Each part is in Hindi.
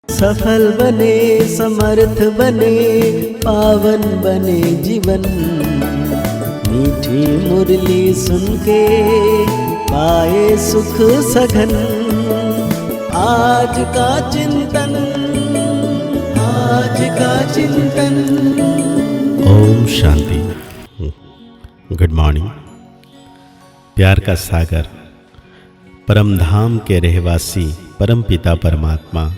सफल बने, समर्थ बने, पावन बने जीवन। मीठी मुरली सुन के पाए सुख सघन। आज का चिंतन, आज का चिंतन। ओम शांति। Good morning. प्यार का सागर, परम धाम के रहवासी परम पिता परमात्मा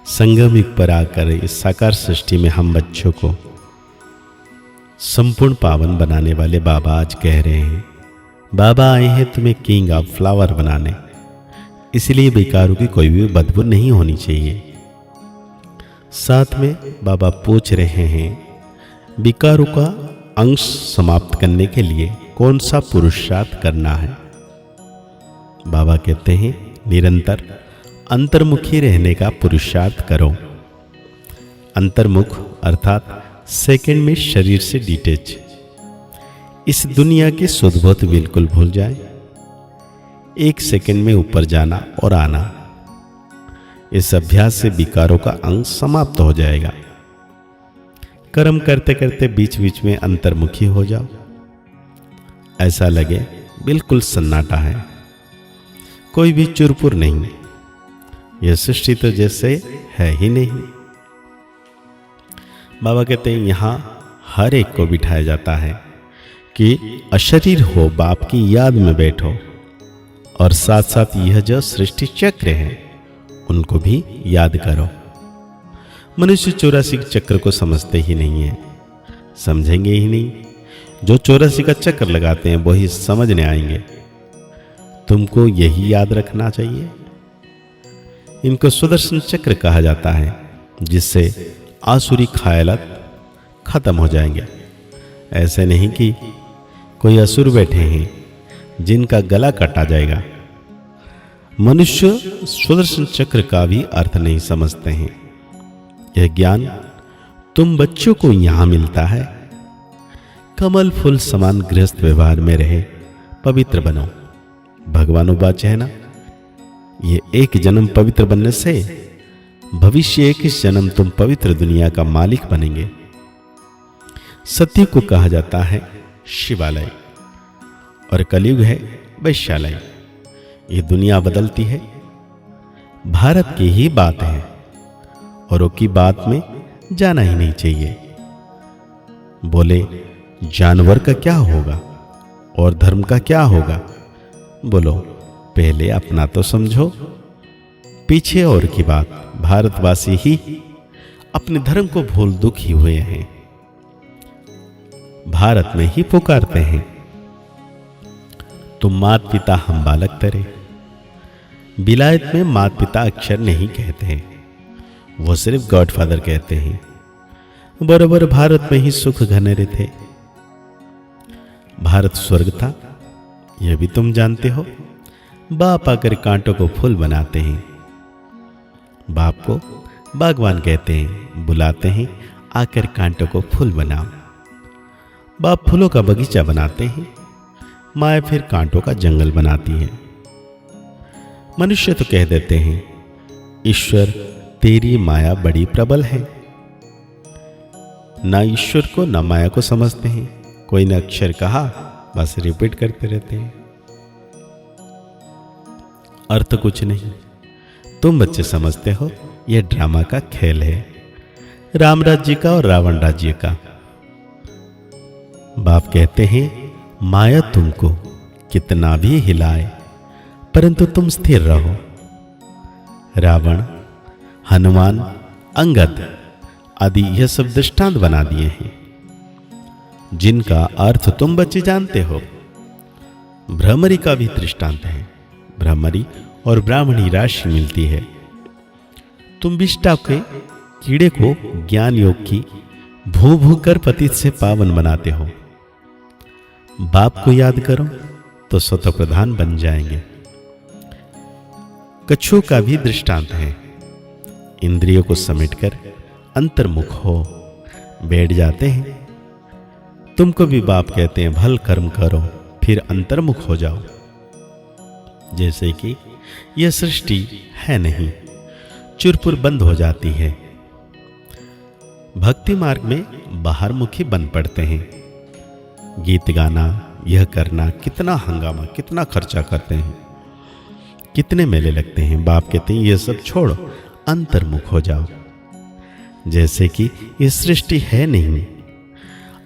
संगम युग पर आकर इस साकार सृष्टि में हम बच्चों को संपूर्ण पावन बनाने वाले बाबा आज कह रहे हैं, बाबा आए हैं तुम्हें किंग ऑफ फ्लावर बनाने, इसलिए बेकारों की कोई भी बदबू नहीं होनी चाहिए। साथ में बाबा पूछ रहे हैं, बेकारों का अंश समाप्त करने के लिए कौन सा पुरुषार्थ करना है। बाबा कहते हैं, निरंतर अंतर्मुखी रहने का पुरुषार्थ करो। अंतर्मुख अर्थात सेकंड में शरीर से डिटैच, इस दुनिया के सुध बुध बिल्कुल भूल जाए। एक सेकंड में ऊपर जाना और आना, इस अभ्यास से विकारों का अंग समाप्त हो जाएगा। कर्म करते करते बीच बीच में अंतर्मुखी हो जाओ, ऐसा लगे बिल्कुल सन्नाटा है, कोई भी चुरपुर नहीं, यह सृष्टि तो जैसे है ही नहीं। बाबा कहते हैं, यहाँ हर एक को बिठाया जाता है कि अशरीर हो, बाप की याद में बैठो, और साथ साथ यह जो सृष्टि चक्र है उनको भी याद करो। मनुष्य 84 चक्र को समझते ही नहीं है, समझेंगे ही नहीं। जो 84 का चक्र लगाते हैं वही समझने आएंगे। तुमको यही याद रखना चाहिए। इनको सुदर्शन चक्र कहा जाता है, जिससे आसुरी ख्यालात खत्म हो जाएंगे। ऐसे नहीं कि कोई असुर बैठे हैं जिनका गला काटा जाएगा। मनुष्य सुदर्शन चक्र का भी अर्थ नहीं समझते हैं। यह ज्ञान तुम बच्चों को यहां मिलता है। कमल फूल समान गृहस्थ व्यवहार में रहे, पवित्र बनो। भगवान उवाच है ना, ये एक जन्म पवित्र बनने से भविष्य 21 जन्म तुम पवित्र दुनिया का मालिक बनेंगे। सत्य को कहा जाता है शिवालय, और कलयुग है वैश्यालय। ये दुनिया बदलती है, भारत की ही बात है, औरों की बात में जाना ही नहीं चाहिए। बोले जानवर का क्या होगा और धर्म का क्या होगा। बोलो पहले अपना तो समझो, पीछे और की बात। भारतवासी ही अपने धर्म को भूल दुखी हुए हैं, भारत में ही पुकारते हैं, तुम मात पिता हम बालक तरे। विलायत में मात पिता अक्षर नहीं कहते हैं, वो सिर्फ गॉडफादर कहते हैं। बराबर भारत में ही सुख घनेरे थे। भारत स्वर्ग था, यह भी तुम जानते हो। बाप आकर कांटों को फूल बनाते हैं। बाप को बागवान कहते हैं, बुलाते हैं आकर कांटों को फूल बनाओ। बाप फूलों का बगीचा बनाते हैं, माया फिर कांटों का जंगल बनाती है। मनुष्य तो कह देते हैं, ईश्वर तेरी माया बड़ी प्रबल है। ना ईश्वर को ना माया को समझते हैं। कोई ने अक्षर कहा, बस रिपीट करते रहते हैं, अर्थ कुछ नहीं। तुम बच्चे समझते हो यह ड्रामा का खेल है, राम राज्य का और रावण राज्य का। बाप कहते हैं, माया तुमको कितना भी हिलाए परंतु तुम स्थिर रहो। रावण, हनुमान, अंगद आदि यह सब दृष्टांत बना दिए हैं, जिनका अर्थ तुम बच्चे जानते हो। भ्रमरी का भी दृष्टांत है। भ्रमरी और ब्राह्मणी राशि मिलती है। तुम विष्टा के कीड़े को ज्ञान योग की भू भू कर पतित से पावन बनाते हो। बाप को याद करो तो स्वतः प्रधान बन जाएंगे। कछुओं का भी दृष्टांत है। इंद्रियों को समेटकर अंतर्मुख हो बैठ जाते हैं। तुमको भी बाप कहते हैं, भल कर्म करो फिर अंतर्मुख हो जाओ। जैसे कि यह सृष्टि है नहीं, चुरपुर बंद हो जाती है। भक्ति मार्ग में बाहर मुखी बन पड़ते हैं। गीत गाना, यह करना, कितना हंगामा, कितना खर्चा करते हैं, कितने मेले लगते हैं। बाप कहते हैं ये सब छोड़, अंतर्मुख हो जाओ। जैसे कि ये सृष्टि है नहीं।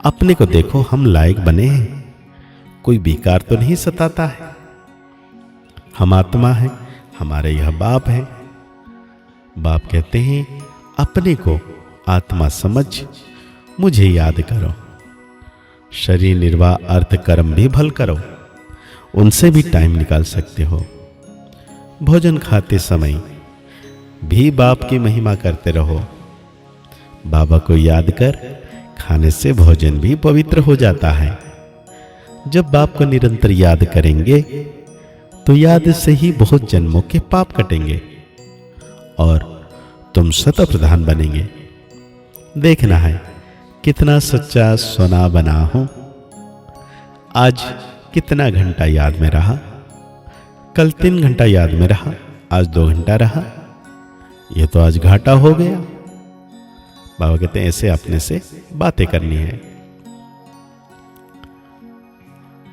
अपने को देखो, हम लायक बने हैं, कोई विकार तो नहीं सताता है। हम आत्मा है, हमारे यह बाप है। बाप कहते हैं अपने को आत्मा समझ मुझे याद करो। शरीर निर्वाह, अर्थ, कर्म भी भल करो, उनसे भी टाइम निकाल सकते हो। भोजन खाते समय भी बाप की महिमा करते रहो। बाबा को याद कर खाने से भोजन भी पवित्र हो जाता है। जब बाप को निरंतर याद करेंगे तो याद से ही बहुत जन्मों के पाप कटेंगे और तुम शत प्रधान बनेंगे। देखना है कितना सच्चा सोना बना हूं। आज कितना घंटा याद में रहा, कल 3 घंटा याद में रहा, आज 2 घंटा रहा, यह तो आज घाटा हो गया। बाबा कहते हैं ऐसे अपने से बातें करनी है।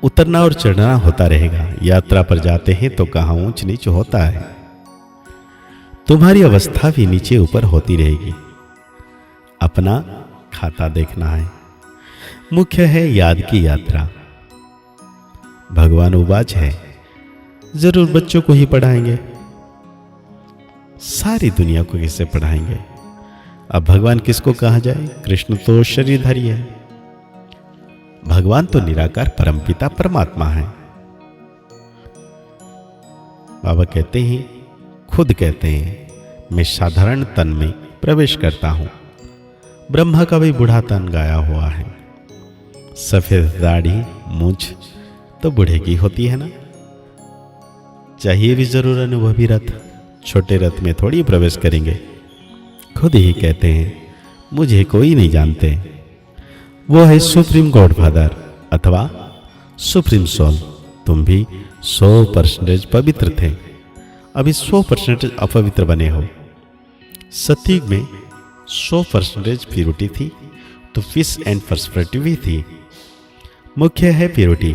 उतरना और चढ़ना होता रहेगा। यात्रा पर जाते हैं तो कहां ऊंच नीच होता है। तुम्हारी अवस्था भी नीचे ऊपर होती रहेगी। अपना खाता देखना है। मुख्य है याद की यात्रा। भगवान उवाच है, जरूर बच्चों को ही पढ़ाएंगे, सारी दुनिया को किसे पढ़ाएंगे। अब भगवान किसको कहा जाए? कृष्ण तो शरीरधारी है, भगवान तो निराकार परमपिता परमात्मा है। बाबा कहते हैं, खुद कहते हैं, मैं साधारण तन में प्रवेश करता हूं। ब्रह्मा का भी बूढ़ा तन गाया हुआ है। सफेद दाढ़ी मूंछ तो बूढ़े की होती है ना। चाहिए भी जरूर अनुभवी रथ। छोटे रथ में थोड़ी प्रवेश करेंगे। खुद ही कहते हैं, मुझे कोई नहीं जानते। वो है सुप्रीम गॉडफादर अथवा सुप्रीम सोल। तुम भी 100% पवित्र थे, अभी 100% अपवित्र बने हो। सतयुग में 100% प्योरिटी थी तो फिश एंड पर्सपेक्टिव भी थी। मुख्य है प्योरिटी।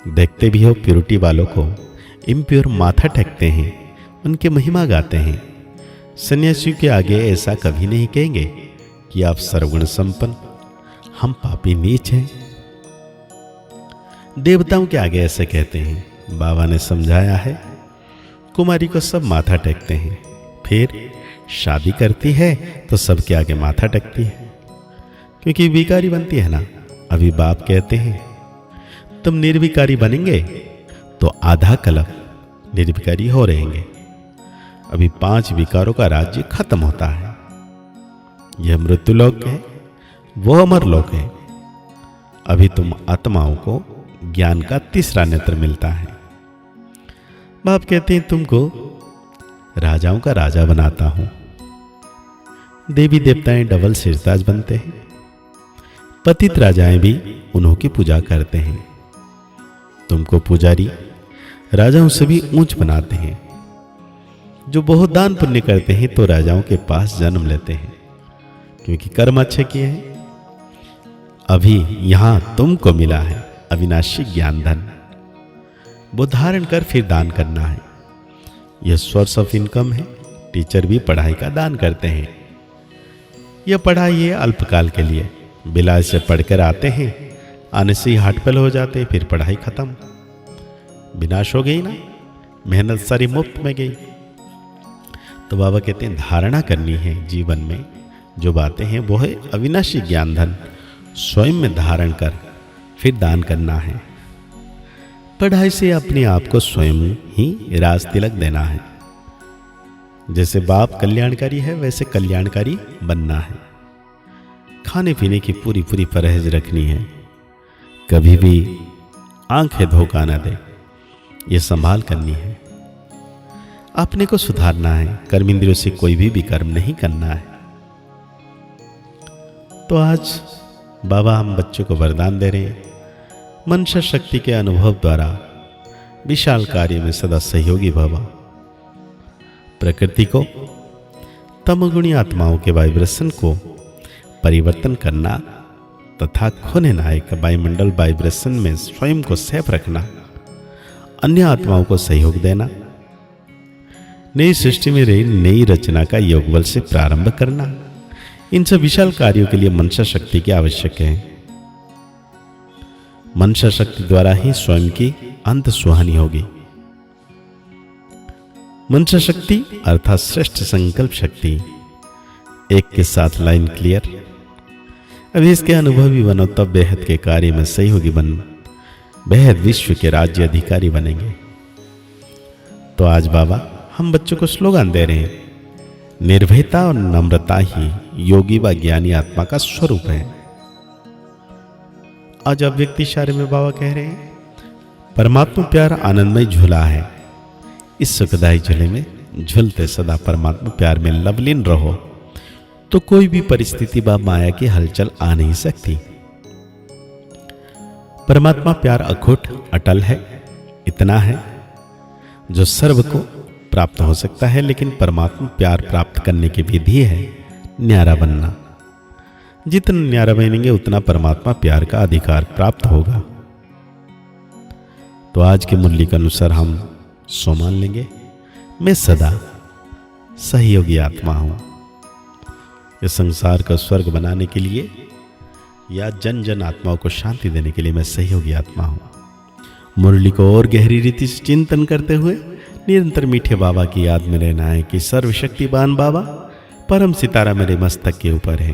देखते भी हो प्योरिटी वालों को इम्प्योर माथा टेकते हैं, उनकी महिमा गाते हैं। सन्यासियों के आगे ऐसा कभी नहीं कहेंगे कि आप सर्वगुण संपन्न, हम पापी नीच हैं। देवताओं के आगे ऐसे कहते हैं। बाबा ने समझाया है, कुमारी को सब माथा टेकते हैं, फिर शादी करती है तो सबके आगे माथा टेकती है, क्योंकि विकारी बनती है ना। अभी बाप कहते हैं, तुम निर्विकारी बनेंगे तो आधा कलप निर्विकारी हो रहेंगे। अभी 5 विकारों का राज्य खत्म होता है। यह मृत्युलोक है, वो अमर लोक है। अभी तुम आत्माओं को ज्ञान का तीसरा नेत्र मिलता है। बाप कहते हैं, तुमको राजाओं का राजा बनाता हूं। देवी देवताएं डबल सिरताज बनते हैं। पतित राजाएं भी उन्हों की पूजा करते हैं। तुमको पुजारी राजाओं से भी ऊंच बनाते हैं। जो बहुत दान पुण्य करते हैं तो राजाओं के पास जन्म लेते हैं, क्योंकि कर्म अच्छे किए हैं। अभी यहां तुमको मिला है अविनाशी ज्ञान धन, वो धारण कर फिर दान करना है। यह सोर्स ऑफ इनकम है। टीचर भी पढ़ाई का दान करते हैं। यह पढ़ाई है अल्पकाल के लिए। बिलास से पढ़कर आते हैं, आने से ही हाटपल हो जाते हैं, फिर पढ़ाई खत्म, विनाश हो गई ना, मेहनत सारी मुफ्त में गई। तो बाबा कहते हैं, धारणा करनी है जीवन में। जो बातें हैं वो है अविनाशी ज्ञान धन, स्वयं में धारण कर फिर दान करना है। पढ़ाई से अपने आप को स्वयं ही राज तिलक देना है। जैसे बाप कल्याणकारी है, वैसे कल्याणकारी बनना है। खाने पीने की पूरी परहेज रखनी है। कभी भी आंखें धोखा न दे, ये संभाल करनी है। अपने को सुधारना है। कर्म इंद्रियों से कोई भी कर्म नहीं करना है। तो आज बाबा हम बच्चों को वरदान दे रहे हैं, मनसा शक्ति के अनुभव द्वारा विशाल कार्य में सदा सहयोगी भव। प्रकृति को तमोगुणी आत्माओं के वाइब्रेशन को परिवर्तन करना तथा खोने नायक वायुमंडल वाइब्रेशन में स्वयं को सेफ रखना, अन्य आत्माओं को सहयोग देना, नई सृष्टि में नई रचना का योग बल से प्रारंभ करना, इन सब विशाल कार्यों के लिए मनसा शक्ति की आवश्यक है। मनसा शक्ति द्वारा ही स्वयं की अंत सुहानी होगी। मनसा शक्ति अर्थात श्रेष्ठ संकल्प शक्ति। एक के साथ लाइन क्लियर। अभी इसके अनुभवी बनो तब बेहद के कार्य में सहयोगी बन बेहद विश्व के राज्य अधिकारी बनेंगे। तो आज बाबा हम बच्चों को स्लोगन दे रहे हैं, निर्भयता और नम्रता ही योगी व ज्ञानी आत्मा का स्वरूप है। आज अब व्यक्ति इशारे में बाबा कह रहे हैं, परमात्मा प्यार आनंदमय झूला है, इस सुखदायी झूले में झूलते सदा परमात्मा प्यार में लवलीन रहो तो कोई भी परिस्थिति व माया की हलचल आ नहीं सकती। परमात्मा प्यार अखुट अटल है, इतना है जो सर्व को प्राप्त हो सकता है, लेकिन परमात्मा प्यार प्राप्त करने की विधि है न्यारा बनना। जितना न्यारा बनेंगे उतना परमात्मा प्यार का अधिकार प्राप्त होगा। तो आज के मूल्य के अनुसार हम सो मान लेंगे, मैं सदा सहयोगी आत्मा हूं। इस संसार का स्वर्ग बनाने के लिए या जन जन आत्माओं को शांति देने के लिए मैं सहयोगी आत्मा हूं। मुरली को और गहरी रीति से चिंतन करते हुए निरंतर मीठे बाबा की याद में रहना है कि सर्वशक्तिवान बाबा परम सितारा मेरे मस्तक के ऊपर है।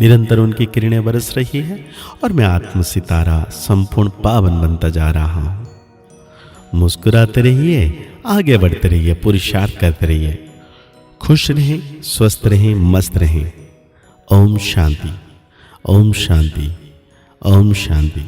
निरंतर उनकी किरणें बरस रही है और मैं आत्म सितारा संपूर्ण पावन बनता जा रहा हूं। मुस्कुराते रहिए, आगे बढ़ते रहिए, पुरुषार्थ करते रहिए, खुश रहें, स्वस्थ रहें, मस्त रहें। ओम शांति, ओम शांति, ओम शांति।